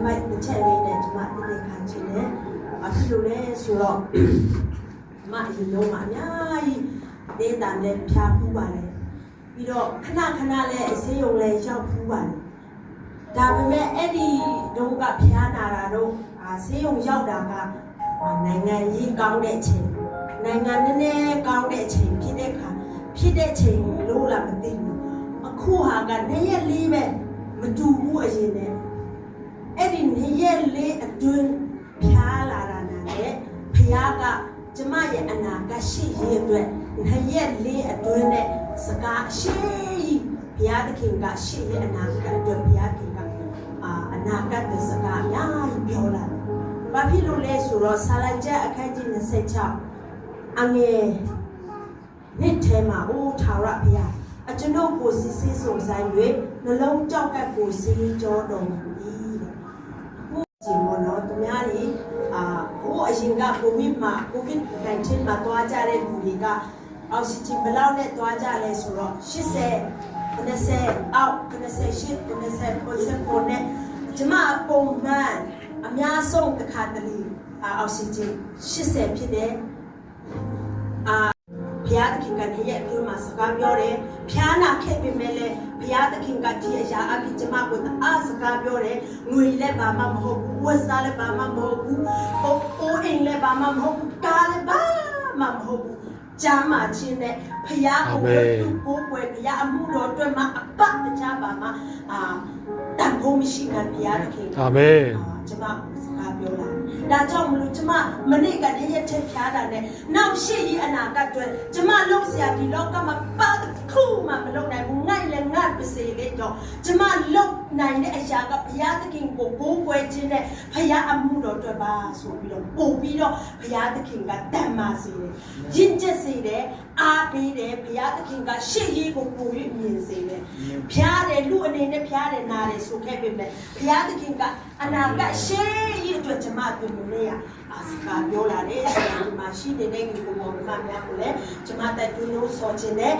မိုက်တစ်ချက်လေးနဲ့ဒီမှာတိတိခံချင်တယ်အခုလိုလဲဆိုတော့မအရင်လုံးမှာအများကြီးဒေတာနဲ့ဖြာဖူးပါလေပြီးတော့ခဏခဏလဲအစေးရုံလဲရောက်ဖူးပါလေဒါပေမဲ့အဲ့ဒီဒုံကဖျားနာတာတော့ဆေးရုံရောက်တာကနိုင်ငံရေးကောင်းတဲ့အချိန်နိုင်ငံနည်းနည်းကောင်းတဲ့အချိန်ဖြစ်တဲ့ချိန်လို့လားမသိဘူးအခုဟာကနေ့ရက်လေးပဲမတူဘူးအရင်နဲ့အဲ့ဒီနေ့ရက်လေးအတွင်းဖျားလာတာနဲ့ဖျားကကျမရဲ့အနာကရှိရေးအတွက်နေ့ရက်လေးအတွင်းနဲ့စကားရှိဘုရားသခင်ကရှိရဲ့အနာကအတွက်ဘုရားသခင်ကအနာကတဲ့စကားအများကြီးပြောလာဘာဖြစ်လို့လဲဆိုတော့ဆာလံကျက်အခန်းကြီး26အငယ်နှစ်ထဲမှာအိုးထာဝရဘုရားအကျွန်ုပ်ကိုစစ်စစ်စုံဆိုင်၍နှလုံးကြောက်ကပ်ကိုစီးကြောတော်မူ၏တဲ့ဟုတ်ကြည့်မောနော်သူများတွေဟိုအရင်ကကိုဗစ်-19 မှာတွားကြတဲ့လူတွေကအောက်ဆီဂျင်ဘယ်လောက်နဲ့တွားကြလဲဆိုတော့80အောက်98 90နဲ့ကျမပုံမှန်အများဆုံးတစ်ခါတလေအောက်ဆီဂျင်80ဖြစ်တယ်ဘုရားသခင်ကဒီရဲ့အပြုမှာစကားပြောတယ်ဖျားနာခဲ့ပေမဲ့လည်းဘုရားသခင်ကဒီအရာအဖြစ်ကျမကိုအားစကားပြောတယ်ငွေလည်းဘာမှမဟုတ်ဘူးဝတ်စားလည်းဘာမှမဟုတ်ဘူးအိုးအိမ်လည်းဘာမှမဟုတ်ဘူးကားလည်းဘာမှမဟုတ်ဘူးဂျာမာချင်းနဲ့ဖျားကိုကိုယ်ွယ်ဖျားအမှုတော်အတွက်မှာအပတ်တခြားပါမှာတန်ဖိုးမရှိတဲ့ဘုရားသခင်အာမင်ကျမစကားပြောလာဒါကြောင့်မလို့ကျမမနေ့ကတည်းကချက်ဖြားတာနဲ့နောက်ရှိရေးအနာဂတ်အတွက်ကျမလုံးစရာဒီလောကမှာပါတခုမှမလုပ်နိုင်ဘူးငိုက်လည်းငတ်ပစေလေတော့ကျမလုံးနိုင်တဲ့အရာကဘုရားသခင်ကိုကိုးကွယ်ခြင်းနဲ့ဘုရားအမှုတော်အတွက်ပါဆိုပြီးတော့ပို့ပြီးတော့ဘုရားသခင်ကတန်မာစေတယ်ရင့်ကျက်စေတယ်အားပေးတယ်ဘုရားသခင်ကရှေ့ရေးကိုပို့ပြီးမြင်စေတယ်ဖြားတယ်လူအနေနဲ့ဖြားတယ်နားတယ်ဆိုခဲ့ပေမဲ့ဘုရားသခင်ကအနာဂတ်ရှေ့ရေးအတွက်ကျမတို့မနေရစကားပြောလာတယ်ဒီမှာရှိနေတဲ့ဒီကိုမောင်မများကိုလည်းကျမတက်တွန်းလို့ဆိုခြင်းနဲ့